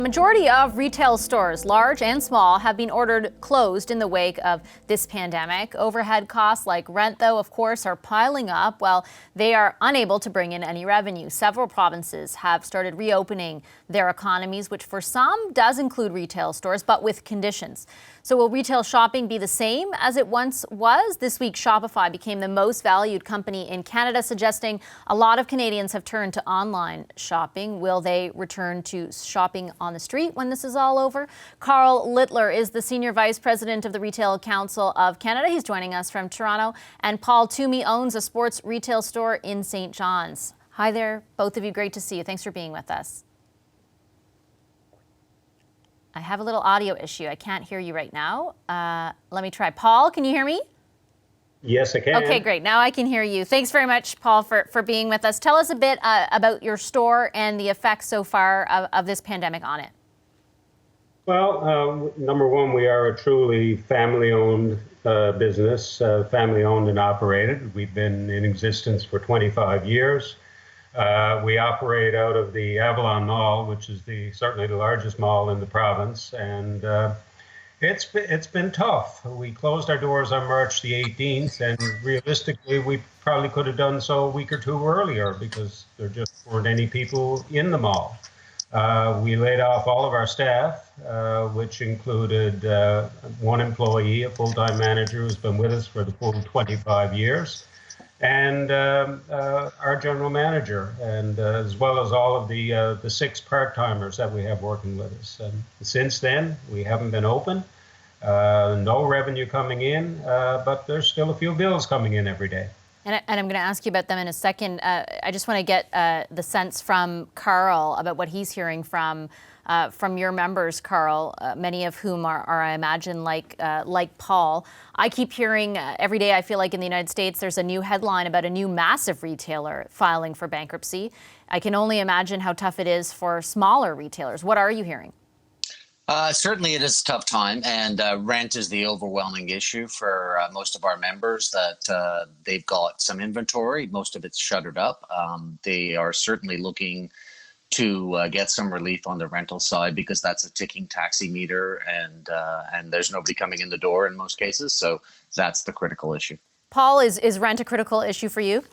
Majority of retail stores, large and small, have been ordered closed in the wake of this pandemic. Overhead costs like rent, though, of course, are piling up while they are unable to bring in any revenue. Several provinces have started reopening their economies, which for some does include retail stores, but with conditions. So will retail shopping be the same as it once was? This week, Shopify became the most valued company in Canada, suggesting a lot of Canadians have turned to online shopping. Will they return to shopping on the street when this is all over? Carl Littler is the Senior Vice President of the Retail Council of Canada. He's joining us from Toronto. And Paul Toomey owns a sports retail store in St. John's. Hi there, both of you. Great to see you. Thanks for being with us. I have a little audio issue. I can't hear you right now. Let me try. Paul, can you hear me? Yes, I can. Okay, great. Now I can hear you. Thanks very much, Paul, for being with us. Tell us a bit about your store and the effects so far of this pandemic on it. Well, number one, we are a truly family-owned business, family-owned and operated. We've been in existence for 25 years. We operate out of the Avalon Mall, which is certainly the largest mall in the province, and it's been tough. We closed our doors on March the 18th, and realistically, we probably could have done so a week or two earlier because there just weren't any people in the mall. We laid off all of our staff, which included one employee, a full-time manager who's been with us for the full 25 years. And our general manager, and as well as all of the 6 part-timers that we have working with us. And since then, we haven't been open, no revenue coming in, but there's still a few bills coming in every day. And I'm going to ask you about them in a second. I just want to get the sense from Carl about what he's hearing from your members, Carl, many of whom are I imagine, like Paul. I keep hearing every day, I feel like in the United States, there's a new headline about a new massive retailer filing for bankruptcy. I can only imagine how tough it is for smaller retailers. What are you hearing? Certainly it is a tough time, and rent is the overwhelming issue for most of our members, that they've got some inventory. Most of it's shuttered up. They are certainly looking to get some relief on the rental side because that's a ticking taxi meter, and there's nobody coming in the door in most cases. So that's the critical issue. Paul, is rent a critical issue for you?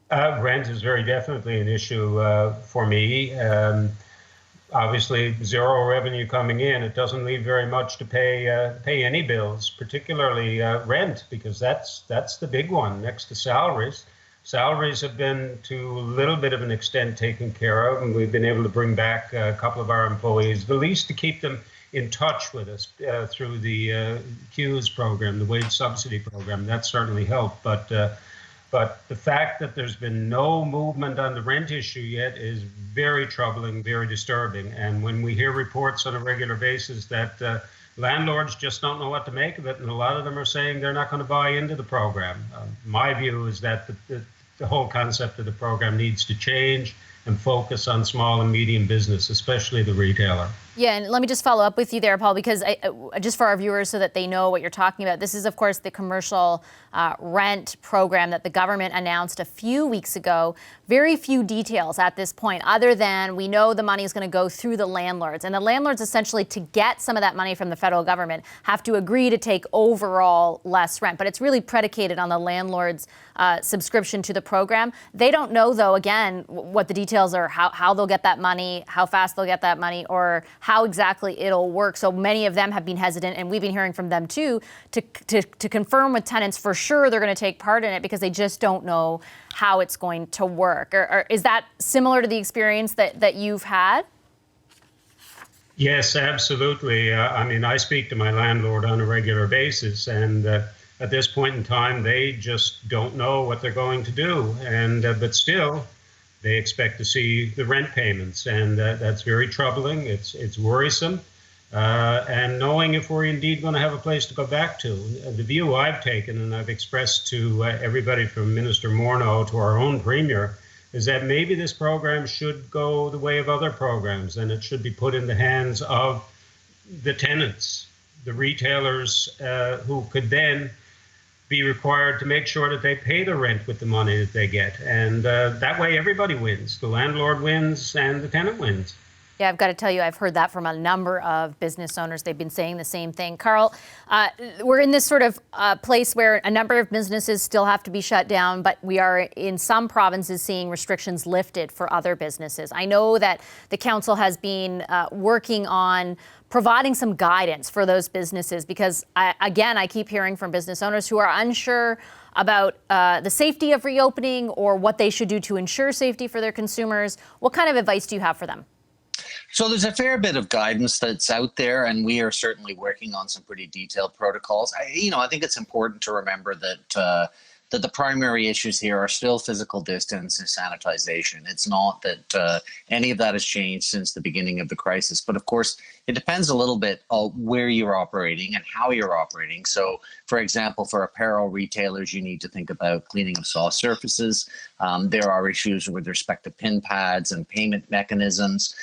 Rent is very definitely an issue for me. Obviously, zero revenue coming in. It doesn't leave very much to pay any bills, particularly rent, because that's the big one next to salaries. Salaries have been, to a little bit of an extent, taken care of, and we've been able to bring back a couple of our employees, at least to keep them in touch with us through the CEWS program, the wage subsidy program. That certainly helped. But the fact that there's been no movement on the rent issue yet is very troubling, very disturbing. And when we hear reports on a regular basis that landlords just don't know what to make of it, and a lot of them are saying they're not going to buy into the program. My view is that the whole concept of the program needs to change and focus on small and medium business, especially the retailer. Yeah, and let me just follow up with you there, Paul, because just for our viewers so that they know what you're talking about, this is, of course, the commercial rent program that the government announced a few weeks ago. Very few details at this point, other than we know the money is going to go through the landlords. And the landlords, essentially, to get some of that money from the federal government, have to agree to take overall less rent. But it's really predicated on the landlord's subscription to the program. They don't know, though, again, what the details are, how they'll get that money, how fast they'll get that money, or how exactly it'll work. So many of them have been hesitant, and we've been hearing from them too, to confirm with tenants for sure they're going to take part in it because they just don't know how it's going to work. Or is that similar to the experience that you've had? Yes, absolutely. I mean, I speak to my landlord on a regular basis, and at this point in time, they just don't know what they're going to do. And but still, they expect to see the rent payments, and that's very troubling. It's worrisome, and knowing if we're indeed going to have a place to go back to. The view I've taken, and I've expressed to everybody from Minister Morneau to our own Premier, is that maybe this program should go the way of other programs, and it should be put in the hands of the tenants, the retailers, who could then be required to make sure that they pay the rent with the money that they get. And that way everybody wins. The landlord wins and the tenant wins. Yeah, I've got to tell you, I've heard that from a number of business owners. They've been saying the same thing. Carl, we're in this sort of place where a number of businesses still have to be shut down, but we are in some provinces seeing restrictions lifted for other businesses. I know that the council has been working on providing some guidance for those businesses because, I keep hearing from business owners who are unsure about the safety of reopening or what they should do to ensure safety for their consumers. What kind of advice do you have for them? So there's a fair bit of guidance that's out there, and we are certainly working on some pretty detailed protocols. I think it's important to remember that that the primary issues here are still physical distance and sanitization. It's not that any of that has changed since the beginning of the crisis. But of course, it depends a little bit on where you're operating and how you're operating. So, for example, for apparel retailers, you need to think about cleaning of soft surfaces. There are issues with respect to PIN pads and payment mechanisms.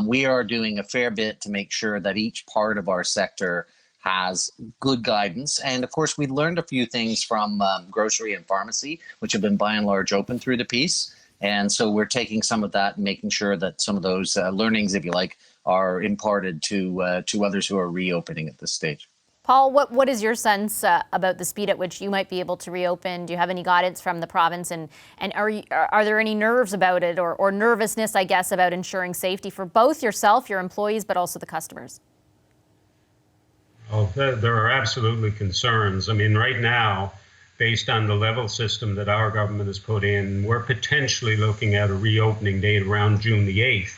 We are doing a fair bit to make sure that each part of our sector has good guidance. And of course, we learned a few things from grocery and pharmacy, which have been by and large open through the piece. And so we're taking some of that and making sure that some of those learnings, if you like, are imparted to others who are reopening at this stage. Paul, what is your sense about the speed at which you might be able to reopen? Do you have any guidance from the province? And are there any nerves about it or nervousness, I guess, about ensuring safety for both yourself, your employees, but also the customers? Oh, there are absolutely concerns. I mean, right now, based on the level system that our government has put in, we're potentially looking at a reopening date around June the 8th.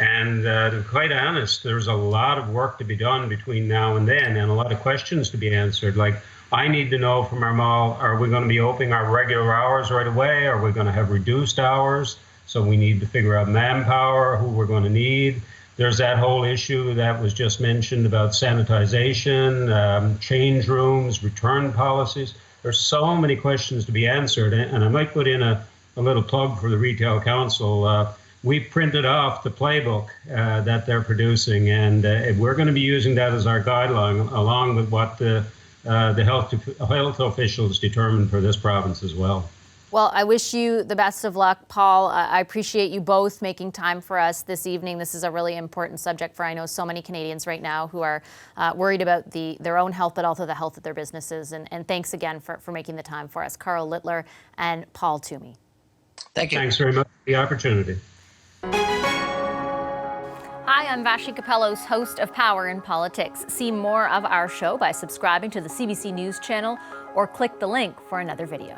And to be quite honest, there's a lot of work to be done between now and then and a lot of questions to be answered. Like, I need to know from our mall, are we going to be opening our regular hours right away? Are we going to have reduced hours? So we need to figure out manpower, who we're going to need. There's that whole issue that was just mentioned about sanitization, change rooms, return policies. There's so many questions to be answered. And I might put in a little plug for the Retail Council. We printed off the playbook that they're producing, and we're going to be using that as our guideline, along with what the health officials determined for this province as well. Well, I wish you the best of luck, Paul. I appreciate you both making time for us this evening. This is a really important subject for, I know, so many Canadians right now who are worried about their own health, but also the health of their businesses. And thanks again for making the time for us, Carl Littler and Paul Toomey. Thank you. Thanks very much for the opportunity. Hi, I'm Vashi Capellos, host of Power in Politics. See more of our show by subscribing to the CBC News channel or click the link for another video.